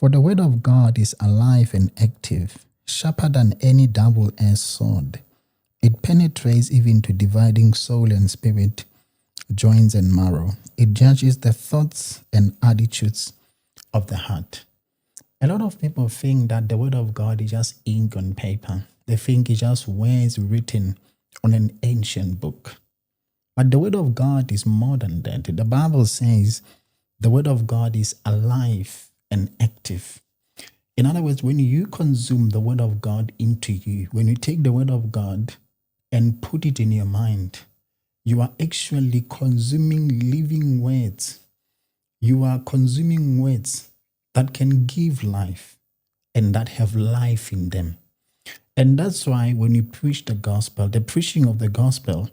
For the word of God is alive and active, sharper than any double-edged sword. It penetrates even to dividing soul and spirit, joints and marrow. It judges the thoughts and attitudes of the heart. A lot of people think that the word of God is just ink on paper. They think it's just words written on an ancient book. But the word of God is more than that. The Bible says the word of God is alive and active. In other words, when you consume the word of God into you, when you take the word of God and put it in your mind, you are actually consuming living words. You are consuming words that can give life and that have life in them. And that's why when you preach the gospel, the preaching of the gospel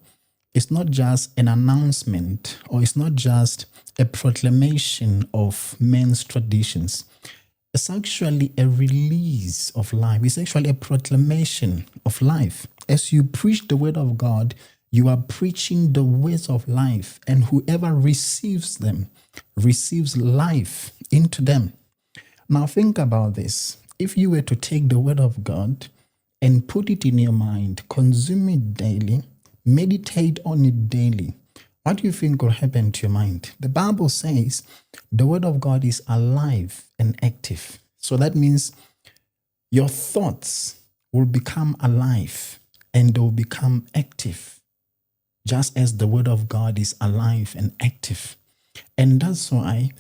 is not just an announcement, or it's not just a proclamation of men's traditions. It's actually a release of life. It's actually a proclamation of life. As you preach the word of God, you are preaching the words of life, and whoever receives them receives life into them. Now think about this. If you were to take the word of God and put it in your mind, consume it daily, meditate on it daily, what do you think will happen to your mind? The Bible says the word of God is alive and active. So that means your thoughts will become alive and they will become active, just as the word of God is alive and active. And that's why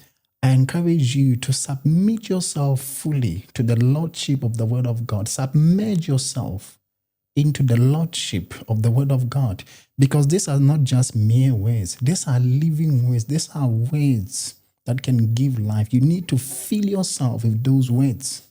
I encourage you to submit yourself fully to the lordship of the word of God. Submerge yourself into the lordship of the word of God, because these are not just mere words. These are living words. These are words that can give life. You need to fill yourself with those words.